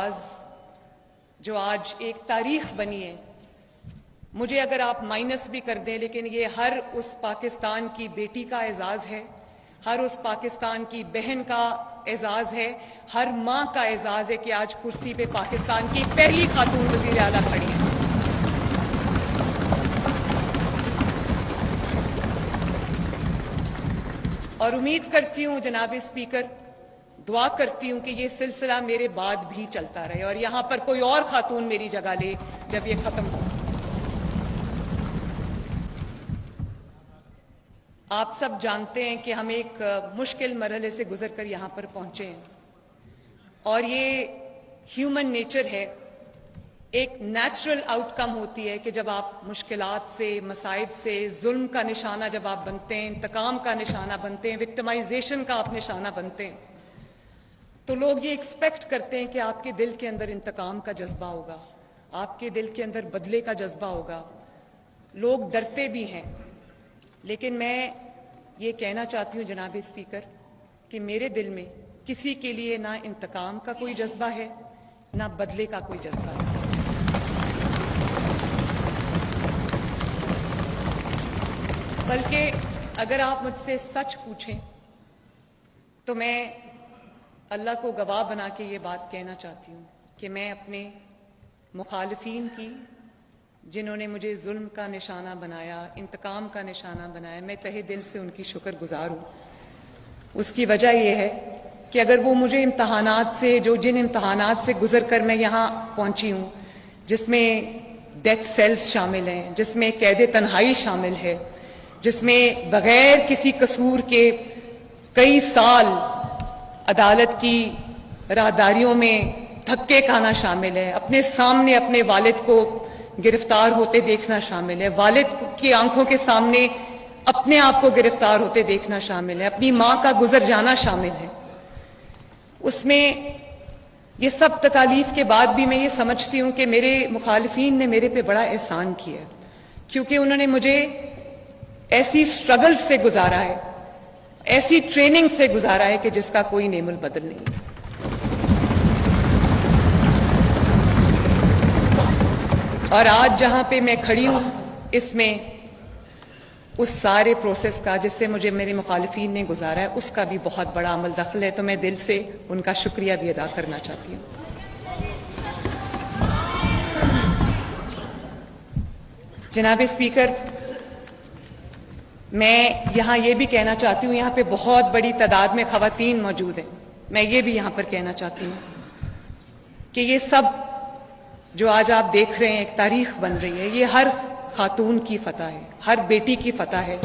एजाज जो आज एक तारीख बनी है, मुझे अगर आप माइनस भी कर दें, लेकिन ये हर उस पाकिस्तान की बेटी का एजाज है, हर उस पाकिस्तान की बहन का एजाज है, हर मां का एजाज है कि आज कुर्सी पे पाकिस्तान की पहली खातून वजीर आला खड़ी है। और उम्मीद करती हूं जनाब स्पीकर, दुआ करती हूं कि ये सिलसिला मेरे बाद भी चलता रहे और यहां पर कोई और खातून मेरी जगह ले जब ये खत्म हो। आप सब जानते हैं कि हम एक मुश्किल मरहले से गुजरकर यहां पर पहुंचे हैं और ये ह्यूमन नेचर है। एक नेचुरल आउटकम होती है कि जब आप मुश्किलात से, मसाइब से, जुल्म का निशाना जब आप बनते हैं, इंतकाम का निशाना बनते हैं, विक्टिमाइजेशन का आप निशाना बनते हैं, तो लोग ये एक्सपेक्ट करते हैं कि आपके दिल के अंदर इंतकाम का जज्बा होगा, आपके दिल के अंदर बदले का जज्बा होगा। लोग डरते भी हैं, लेकिन मैं ये कहना चाहती हूँ जनाब स्पीकर कि मेरे दिल में किसी के लिए ना इंतकाम का कोई जज्बा है, ना बदले का कोई जज्बा है। बल्कि अगर आप मुझसे सच पूछें तो मैं अल्लाह को गवाह बना के ये बात कहना चाहती हूँ कि मैं अपने मुखालिफिन की, जिन्होंने मुझे जुल्म का निशाना बनाया, इंतकाम का निशाना बनाया, मैं तहे दिल से उनकी शुक्रगुजार हूँ। उसकी वजह यह है कि अगर वो मुझे इम्तहानात से, जिन इम्तहानात से गुजर कर मैं यहाँ पहुँची हूँ, जिसमें डेथ सेल्स शामिल हैं, जिसमें कैद तन्हाई शामिल है, जिसमें बगैर किसी कसूर के कई साल अदालत की राहदारियों में धक्के खाना शामिल है, अपने सामने अपने वालिद को गिरफ्तार होते देखना शामिल है, वालिद की आंखों के सामने अपने आप को गिरफ्तार होते देखना शामिल है, अपनी मां का गुजर जाना शामिल है। उसमें ये सब तकालीफ के बाद भी मैं ये समझती हूं कि मेरे मुखालिफिन ने मेरे पे बड़ा एहसान किया, क्योंकि उन्होंने मुझे ऐसी स्ट्रगल से गुजारा है, ऐसी ट्रेनिंग से गुजारा है कि जिसका कोई नेमुल बदल नहीं। और आज जहां पे मैं खड़ी हूं, इसमें उस सारे प्रोसेस का जिससे मुझे मेरे मुखालिफिन ने गुजारा है, उसका भी बहुत बड़ा अमल दखल है। तो मैं दिल से उनका शुक्रिया भी अदा करना चाहती हूं। जनाब स्पीकर, मैं यहां ये भी कहना चाहती हूं, यहां पे बहुत बड़ी तादाद में खवातीन मौजूद हैं। मैं ये भी यहां पर कहना चाहती हूं कि ये सब जो आज आप देख रहे हैं एक तारीख बन रही है, ये हर खातून की फतह है, हर बेटी की फतह है,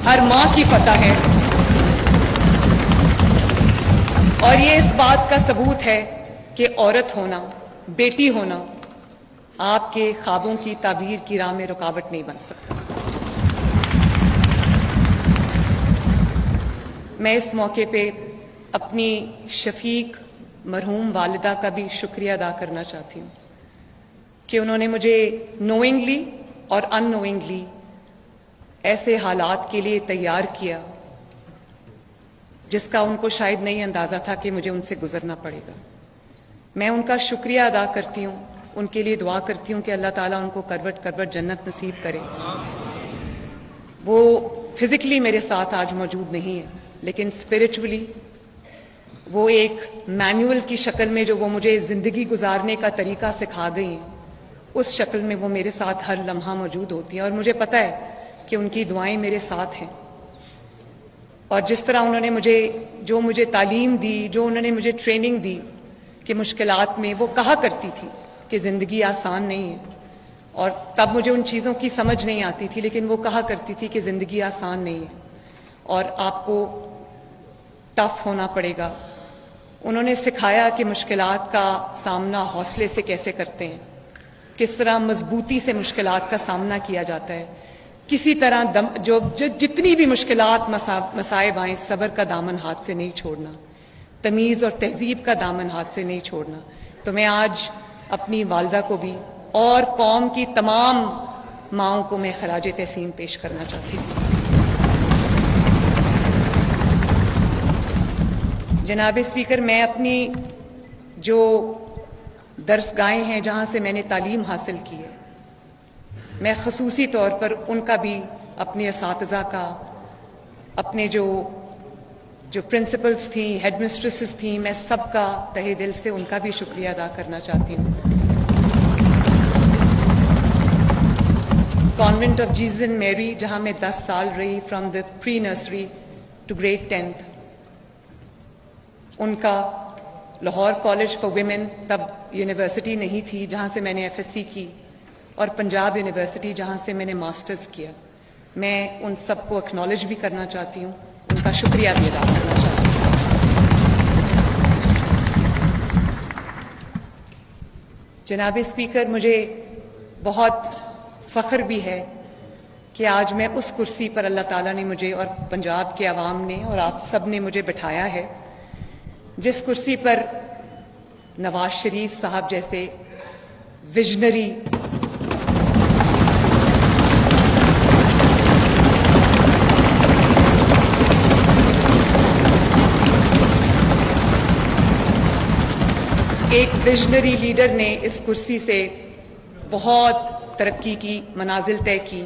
हर मां की फतह है। और ये इस बात का सबूत है कि औरत होना, बेटी होना आपके ख्वाबों की ताबीर की राह में रुकावट नहीं बन सकता। मैं इस मौके पे अपनी शफीक मरहूम वालिदा का भी शुक्रिया अदा करना चाहती हूँ कि उन्होंने मुझे नोइंगली और अननोइंगली ऐसे हालात के लिए तैयार किया जिसका उनको शायद नहीं अंदाजा था कि मुझे उनसे गुजरना पड़ेगा। मैं उनका शुक्रिया अदा करती हूँ, उनके लिए दुआ करती हूँ कि अल्लाह ताला उनको करवट करवट जन्नत नसीब करे। वो फिजिकली मेरे साथ आज मौजूद नहीं है, लेकिन स्पिरिचुअली वो एक मैनुअल की शक्ल में जो वो मुझे जिंदगी गुजारने का तरीका सिखा गई हैं, उस शक्ल में वो मेरे साथ हर लम्हा मौजूद होती हैं। और मुझे पता है कि उनकी दुआएं मेरे साथ हैं। और जिस तरह उन्होंने मुझे तालीम दी, जो उन्होंने मुझे ट्रेनिंग दी कि मुश्किलात में, वो कहा करती थी कि ज़िंदगी आसान नहीं है, और तब मुझे उन चीज़ों की समझ नहीं आती थी, लेकिन वो कहा करती थी कि ज़िंदगी आसान नहीं है और आपको टफ होना पड़ेगा। उन्होंने सिखाया कि मुश्किलात का सामना हौसले से कैसे करते हैं, किस तरह मजबूती से मुश्किलात का सामना किया जाता है, किसी तरह जितनी भी मुश्किलात मसाइब आए, सब्र का दामन हाथ से नहीं छोड़ना, तमीज़ और तहजीब का दामन हाथ से नहीं छोड़ना। तो मैं आज अपनी वालिदा को भी और कौम की तमाम माओं को मैं खराज तहसीन पेश करना चाहती हूँ। जनाब स्पीकर, मैं अपनी जो दरसगाहें हैं जहाँ से मैंने तालीम हासिल की है। मैं खसूसी तौर पर उनका भी, अपने असातिज़ा का, अपने जो प्रिंसिपल्स थी, हेडमिस्ट्रेसेस थी, मैं सबका तहे दिल से उनका भी शुक्रिया अदा करना चाहती हूँ। Convent of Jesus and Mary जहाँ मैं 10 साल रही, from the pre nursery to grade 10th, उनका लाहौर कॉलेज फॉर विमेन, तब यूनिवर्सिटी नहीं थी, जहाँ से मैंने FSc की, और पंजाब यूनिवर्सिटी जहाँ से मैंने मास्टर्स किया। मैं उन सबको एक्नॉलेज भी करना चाहती हूँ, उनका शुक्रिया भी अदा करना चाहती हूँ। जनाब स्पीकर, मुझे बहुत फ़ख्र भी है कि आज मैं उस कुर्सी पर अल्लाह ताला ने मुझे और पंजाब के अवाम ने और आप सब ने मुझे बिठाया है, जिस कुर्सी पर नवाज शरीफ साहब जैसे विजनरी एक विजनरी लीडर ने इस कुर्सी से बहुत तरक्की की, मनाजिल तय की,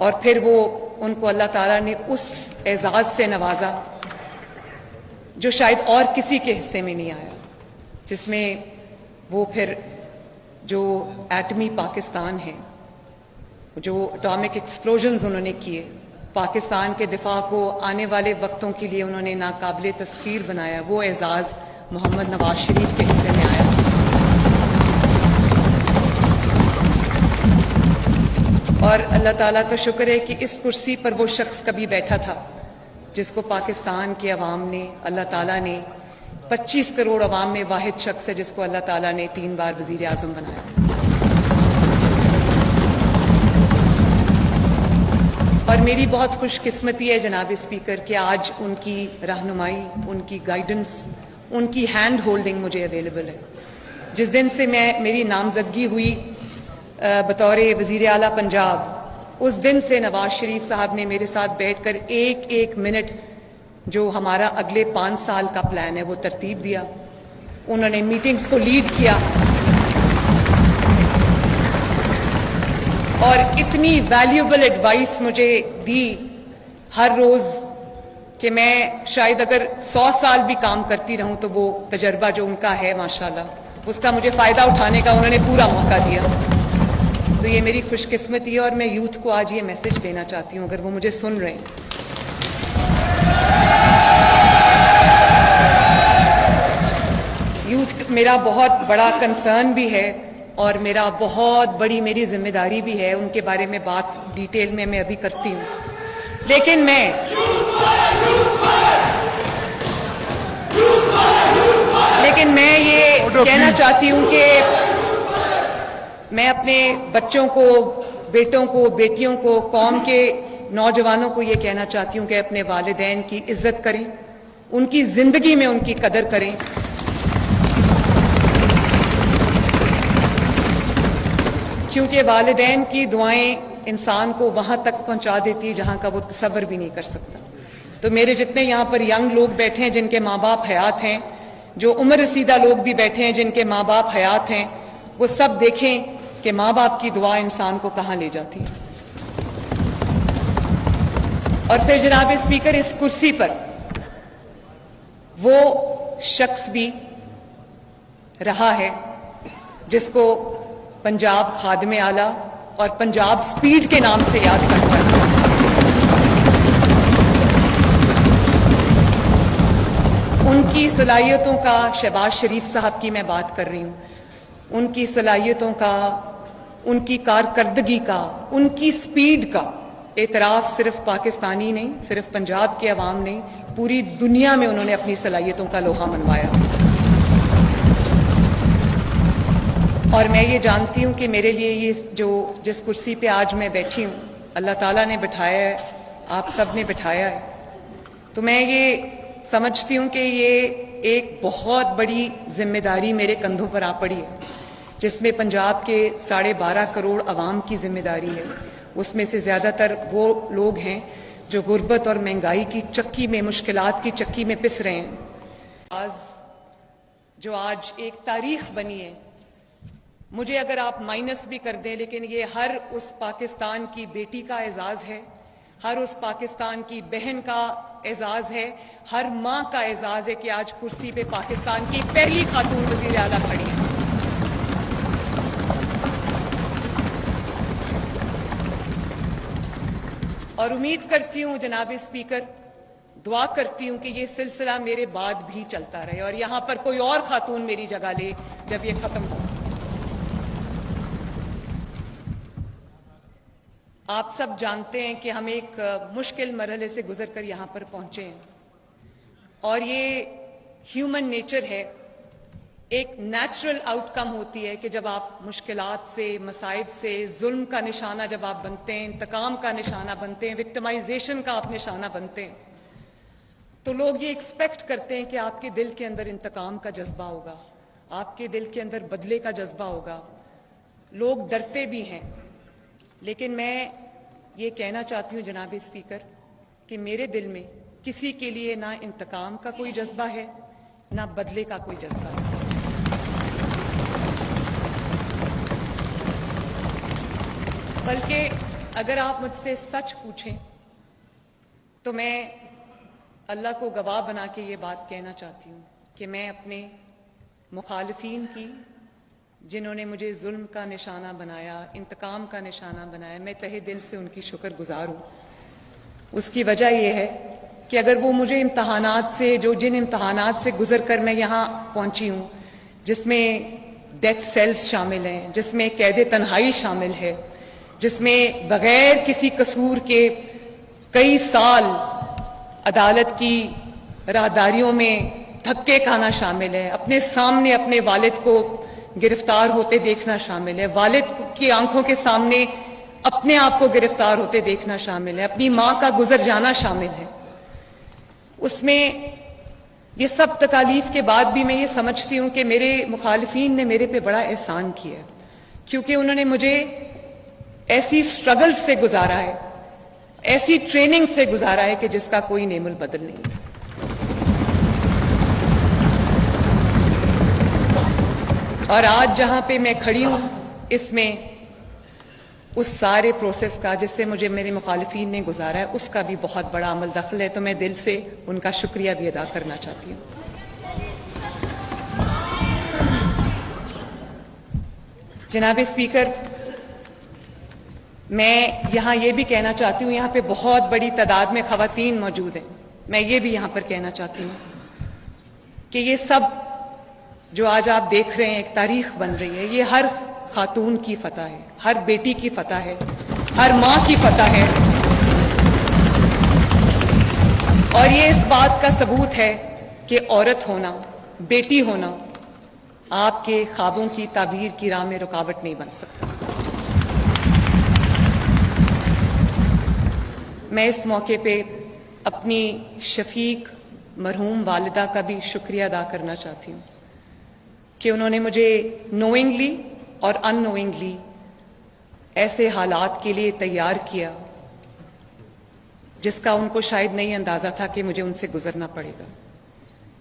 और फिर वो उनको अल्लाह ताला ने उस एजाज़ से नवाजा जो शायद और किसी के हिस्से में नहीं आया, जिसमें वो फिर जो एटमी पाकिस्तान है, जो एटॉमिक एक्सप्लोजन्स उन्होंने किए, पाकिस्तान के दिफा को आने वाले वक्तों के लिए उन्होंने नाकाबिले तस्खीर बनाया, वो एजाज़ मोहम्मद नवाज शरीफ के हिस्से में आया। और अल्लाह ताला का शुक्र है कि इस कुर्सी पर वो शख्स कभी बैठा था जिसको पाकिस्तान के अवाम ने, अल्लाह ताला ने, 25 करोड़ अवाम में वाहिद शख्स है जिसको अल्लाह ताला ने 3 बार वज़ीर आज़म बनाया। और मेरी बहुत खुशकिस्मती है जनाब स्पीकर कि आज उनकी रहनुमाई, उनकी गाइडेंस, उनकी हैंड होल्डिंग मुझे अवेलेबल है। जिस दिन से मेरी नामजदगी हुई बतौर वज़ीर आला पंजाब, उस दिन से नवाज शरीफ साहब ने मेरे साथ बैठकर एक एक मिनट जो हमारा अगले 5 साल का प्लान है वो तरतीब दिया। उन्होंने मीटिंग्स को लीड किया और इतनी वैल्यूएबल एडवाइस मुझे दी हर रोज कि मैं शायद अगर 100 साल भी काम करती रहूं तो वो तजर्बा जो उनका है माशाल्लाह, उसका मुझे फ़ायदा उठाने का उन्होंने पूरा मौका दिया। तो ये मेरी खुशकिस्मती है और मैं यूथ को आज ये मैसेज देना चाहती हूँ, अगर वो मुझे सुन रहे हैं। यूथ मेरा बहुत बड़ा कंसर्न भी है और मेरा बहुत बड़ी मेरी जिम्मेदारी भी है, उनके बारे में बात डिटेल में मैं अभी करती हूँ। लेकिन मैं ये कहना चाहती हूँ कि मैं अपने बच्चों को, बेटों को, बेटियों को, कौम के नौजवानों को ये कहना चाहती हूँ कि अपने वालिदैन की इज्जत करें, उनकी जिंदगी में उनकी कदर करें। क्योंकि वालिदैन की दुआएं इंसान को वहां तक पहुंचा देती जहां का वो तसव्वुर भी नहीं कर सकता। तो मेरे जितने यहाँ पर यंग लोग बैठे हैं जिनके माँ बाप हयात हैं, जो उम्र रसीदा लोग भी बैठे हैं जिनके माँ बाप हयात हैं, वो सब देखें कि माँ बाप की दुआ इंसान को कहाँ ले जाती है। और फिर जनाब स्पीकर, इस कुर्सी पर वो शख्स भी रहा है जिसको पंजाब खादिम आला और पंजाब स्पीड के नाम से याद करता है। उनकी सलाहियतों का, शहबाज शरीफ साहब की मैं बात कर रही हूँ, उनकी सलाहियतों का, उनकी कारकर्दगी का, उनकी स्पीड का एतराफ़ सिर्फ पाकिस्तानी नहीं, सिर्फ पंजाब के अवाम नहीं, पूरी दुनिया में उन्होंने अपनी सलाहियतों का लोहा मनवाया। और मैं ये जानती हूँ कि मेरे लिए ये जिस कुर्सी पे आज मैं बैठी हूँ, अल्लाह ताला ने बिठाया है, आप सब ने बिठाया है। तो मैं ये समझती हूँ कि ये एक बहुत बड़ी जिम्मेदारी मेरे कंधों पर आ पड़ी है, जिसमें पंजाब के 12.5 करोड़ अवाम की जिम्मेदारी है। उसमें से ज़्यादातर वो लोग हैं जो गुर्बत और महंगाई की चक्की में, मुश्किलात की चक्की में पिस रहे हैं। आज जो आज एक तारीख बनी है, मुझे अगर आप माइनस भी कर दें, लेकिन ये हर उस पाकिस्तान की बेटी का एजाज है, हर उस पाकिस्तान की बहन का एजाज है, हर मां का एजाज है कि आज कुर्सी पे पाकिस्तान की पहली खातून वजीर आला खड़ी है। और उम्मीद करती हूं जनाब स्पीकर, दुआ करती हूं कि ये सिलसिला मेरे बाद भी चलता रहे और यहां पर कोई और खातून मेरी जगह ले जब ये खत्म हो। आप सब जानते हैं कि हम एक मुश्किल मरहले से गुजरकर यहां पर पहुंचे हैं और ये ह्यूमन नेचर है, एक नेचुरल आउटकम होती है कि जब आप मुश्किलात से, मसाइब से, जुल्म का निशाना जब आप बनते हैं, इंतकाम का निशाना बनते हैं, विक्टिमाइजेशन का आप निशाना बनते हैं, तो लोग ये एक्सपेक्ट करते हैं कि आपके दिल के अंदर इंतकाम का जज्बा होगा, आपके दिल के अंदर बदले का जज्बा होगा। लोग डरते भी हैं, लेकिन मैं ये कहना चाहती हूं जनाब स्पीकर कि मेरे दिल में किसी के लिए ना इंतकाम का कोई जज्बा है, ना बदले का कोई जज्बा है। बल्कि अगर आप मुझसे सच पूछें तो मैं अल्लाह को गवाह बना के ये बात कहना चाहती हूँ कि मैं अपने मुखालिफिन की, जिन्होंने मुझे जुल्म का निशाना बनाया, इंतकाम का निशाना बनाया, मैं तहे दिल से उनकी शुक्रगुजार हूँ। उसकी वजह यह है कि अगर वो मुझे इम्तहानात से, जिन इम्तहानात से गुजर कर मैं यहाँ पहुँची हूँ, जिसमें डेथ सेल्स शामिल हैं, जिसमें कैद तन्हाई शामिल है, जिसमें बगैर किसी कसूर के कई साल अदालत की राहदारियों में धक्के खाना शामिल है, अपने सामने अपने वालिद को गिरफ्तार होते देखना शामिल है, वालिद की आंखों के सामने अपने आप को गिरफ्तार होते देखना शामिल है, अपनी मां का गुजर जाना शामिल है। उसमें ये सब तकालीफ के बाद भी मैं ये समझती हूं कि मेरे मुखालिफिन ने मेरे पे बड़ा एहसान किया, क्योंकि उन्होंने मुझे ऐसी स्ट्रगल से गुजारा है, ऐसी ट्रेनिंग से गुजारा है कि जिसका कोई नेमुल बदल नहीं है। और आज जहां पे मैं खड़ी हूं, इसमें उस सारे प्रोसेस का जिससे मुझे मेरे मुखालिफिन ने गुजारा है, उसका भी बहुत बड़ा अमल दखल है। तो मैं दिल से उनका शुक्रिया भी अदा करना चाहती हूं। जनाब स्पीकर, मैं यहां ये भी कहना चाहती हूं, यहां पे बहुत बड़ी तादाद में खवातीन मौजूद हैं, मैं ये भी यहां पर कहना चाहती हूं कि ये सब जो आज आप देख रहे हैं एक तारीख बन रही है, ये हर खातून की फतह है, हर बेटी की फतह है, हर मां की फतह है। और ये इस बात का सबूत है कि औरत होना, बेटी होना आपके ख्वाबों की ताबीर की राह में रुकावट नहीं बन सकता। मैं इस मौके पे अपनी शफीक मरहूम वालिदा का भी शुक्रिया अदा करना चाहती हूँ कि उन्होंने मुझे नोइंगली और अननोइंगली ऐसे हालात के लिए तैयार किया जिसका उनको शायद नहीं अंदाजा था कि मुझे उनसे गुजरना पड़ेगा।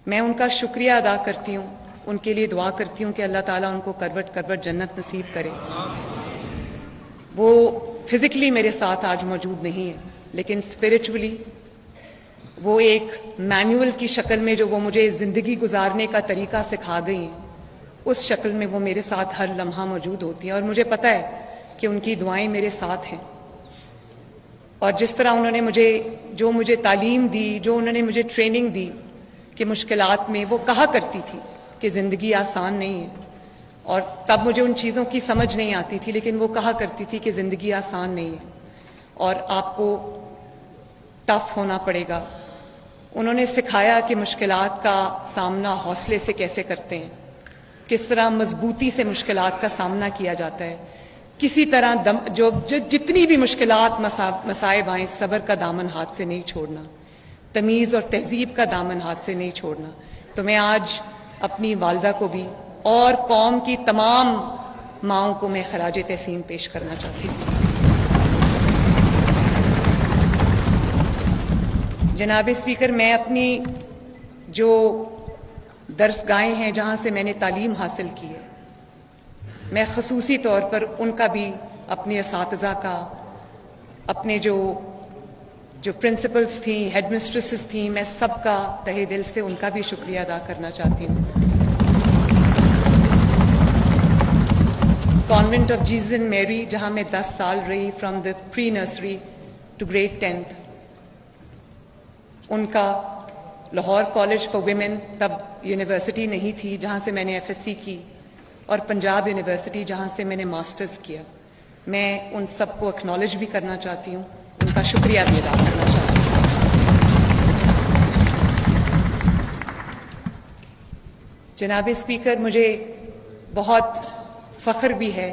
मैं उनका शुक्रिया अदा करती हूँ, उनके लिए दुआ करती हूँ कि अल्लाह ताला उनको करवट करवट जन्नत नसीब करे। वो फिजिकली मेरे साथ आज मौजूद नहीं है, लेकिन स्पिरिचुअली वो एक मैनुअल की शक्ल में जो वो मुझे जिंदगी गुजारने का तरीका सिखा गई हैं, उस शक्ल में वो मेरे साथ हर लम्हा मौजूद होती हैं। और मुझे पता है कि उनकी दुआएं मेरे साथ हैं। और जिस तरह उन्होंने मुझे तालीम दी, जो उन्होंने मुझे ट्रेनिंग दी कि मुश्किलात में, वो कहा करती थी कि ज़िंदगी आसान नहीं है, और तब मुझे उन चीज़ों की समझ नहीं आती थी, लेकिन वो कहा करती थी कि ज़िंदगी आसान नहीं है और आपको टफ होना पड़ेगा। उन्होंने सिखाया कि मुश्किलात का सामना हौसले से कैसे करते हैं, किस तरह मजबूती से मुश्किलात का सामना किया जाता है, किसी तरह जितनी भी मुश्किलात मसाइब आए, सब्र का दामन हाथ से नहीं छोड़ना, तमीज़ और तहजीब का दामन हाथ U नहीं छोड़ना। तो मैं आज अपनी वालिदा को भी और कौम की तमाम माओं को मैं खराज तहसीन पेश करना चाहती हूँ। जनाब स्पीकर, मैं अपनी जो दरसगाहें हैं जहाँ से मैंने तालीम हासिल की है। मैं खसूसी तौर पर उनका भी, अपने असातिज़ा का, अपने जो प्रिंसिपल्स थी, हेड मिस्ट्रेसेस थी, मैं सबका तहे दिल से उनका भी शुक्रिया अदा करना चाहती हूँ। Convent of Jesus and Mary जहाँ मैं 10 साल रही, from the pre nursery to grade 10th, उनका लाहौर कॉलेज फॉर विमेन, तब यूनिवर्सिटी नहीं थी, जहाँ से मैंने FSc की, और पंजाब यूनिवर्सिटी जहाँ से मैंने मास्टर्स किया। मैं उन सबको एक्नॉलेज भी करना चाहती हूँ, उनका शुक्रिया भी अदा करना चाहती हूँ। जनाब स्पीकर, मुझे बहुत फ़ख्र भी है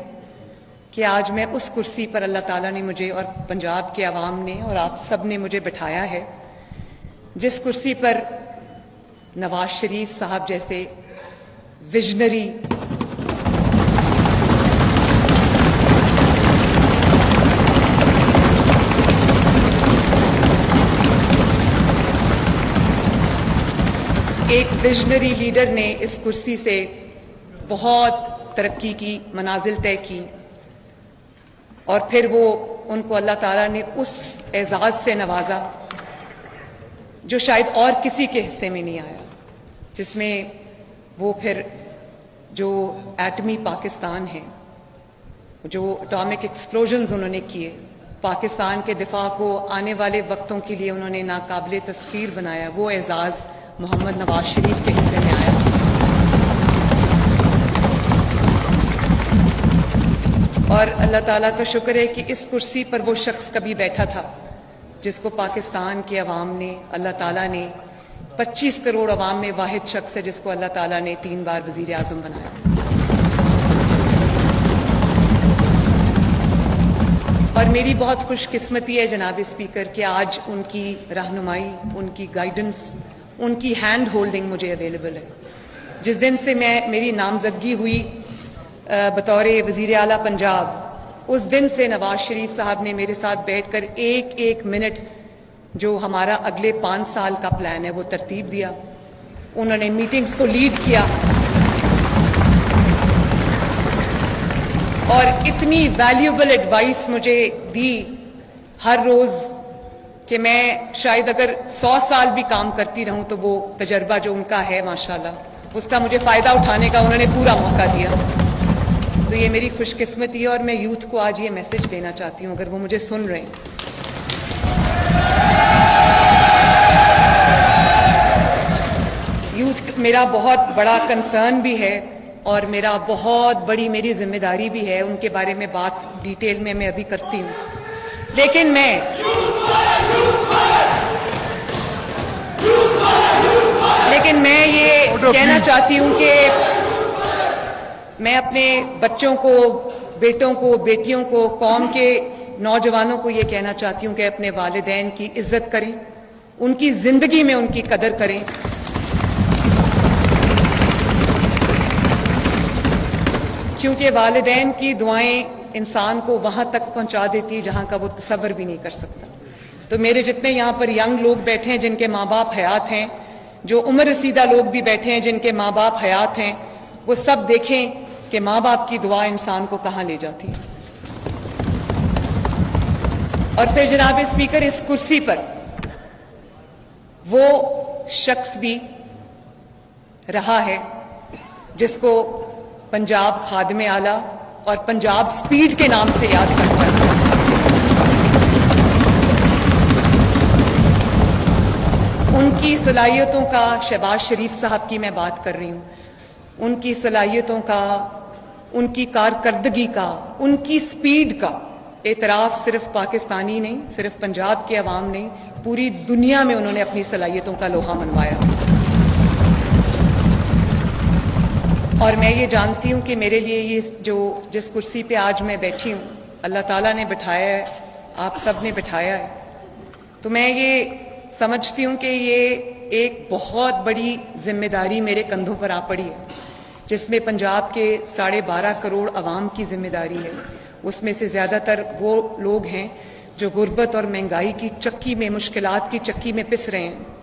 कि आज मैं उस कुर्सी पर अल्लाह ताला ने मुझे और पंजाब के अवाम ने और आप सब ने मुझे बिठाया है, जिस कुर्सी पर नवाज शरीफ साहब जैसे विजनरी एक विजनरी लीडर ने इस कुर्सी से बहुत तरक्की की, मनाजिल तय की, और फिर वो उनको अल्लाह ताला ने उस एजाज़ से नवाजा जो शायद और किसी के हिस्से में नहीं आया, जिसमें वो फिर जो एटमी पाकिस्तान है, जो एटॉमिक एक्सप्लोजन्स उन्होंने किए, पाकिस्तान के दिफा को आने वाले वक्तों के लिए उन्होंने नाकाबिले तस्खीर बनाया, वो एजाज़ मोहम्मद नवाज शरीफ के हिस्से में आया। और अल्लाह ताला का शुक्र है कि इस कुर्सी पर वो शख्स कभी बैठा था जिसको पाकिस्तान के अवाम ने, अल्लाह ताला ने, 25 करोड़ अवाम में वाहिद शख्स है जिसको अल्लाह ताला ने 3 बार वज़ीर आज़म बनाया। और मेरी बहुत खुशकिस्मती है जनाब स्पीकर कि आज उनकी रहनुमाई, उनकी गाइडेंस, उनकी हैंड होल्डिंग मुझे अवेलेबल है। जिस दिन से मेरी नामजदगी हुई बतौर वज़ीर आला पंजाब, उस दिन से नवाज शरीफ साहब ने मेरे साथ बैठकर एक एक मिनट जो हमारा अगले 5 साल का प्लान है वो तरतीब दिया। उन्होंने मीटिंग्स को लीड किया और इतनी वैल्यूएबल एडवाइस मुझे दी हर रोज कि मैं शायद अगर 100 साल भी काम करती रहूं तो वो तजर्बा जो उनका है माशाल्लाह, उसका मुझे फ़ायदा उठाने का उन्होंने पूरा मौका दिया। तो ये मेरी खुशकिस्मती है और मैं यूथ को आज ये मैसेज देना चाहती हूँ, अगर वो मुझे सुन रहे हैं। यूथ मेरा बहुत बड़ा कंसर्न भी है और मेरा बहुत बड़ी मेरी जिम्मेदारी भी है, उनके बारे में बात डिटेल में मैं अभी करती हूँ। लेकिन मैं ये कहना चाहती हूँ कि मैं अपने बच्चों को, बेटों को, बेटियों को, कौम के नौजवानों को ये कहना चाहती हूँ कि अपने वालिदैन की इज्जत करें, उनकी जिंदगी में उनकी कदर करें। क्योंकि वालिदैन की दुआएं इंसान को वहां तक पहुंचा देती जहां का वो तसव्वुर भी नहीं कर सकता। तो मेरे जितने यहाँ पर यंग लोग बैठे हैं जिनके माँ बाप हयात हैं, जो उम्र रसीदा लोग भी बैठे हैं जिनके माँ बाप हयात हैं, वो सब देखें कि माँ बाप की दुआ इंसान को कहाँ ले जाती है। और फिर जनाब स्पीकर, इस कुर्सी पर वो शख्स भी रहा है जिसको पंजाब खादिम आला और पंजाब स्पीड के नाम से याद करता है। उनकी सलाहियतों का, शहबाज शरीफ साहब की मैं बात कर रही हूँ, उनकी सलाहियतों का, उनकी कारकर्दगी का, उनकी स्पीड का एतराफ़ सिर्फ पाकिस्तानी नहीं, सिर्फ पंजाब के अवाम नहीं, पूरी दुनिया में उन्होंने अपनी सलाहियतों का लोहा मनवाया। और मैं ये जानती हूँ कि मेरे लिए ये जिस कुर्सी पे आज मैं बैठी हूँ, अल्लाह ताला ने बिठाया है, आप सब ने बिठाया है, तो मैं ये समझती हूँ कि ये एक बहुत बड़ी जिम्मेदारी मेरे कंधों पर आ पड़ी है, जिसमें पंजाब के 12.5 करोड़ अवाम की जिम्मेदारी है। उसमें से ज़्यादातर वो लोग हैं जो गुर्बत और महंगाई की चक्की में, मुश्किलात की चक्की में पिस रहे हैं।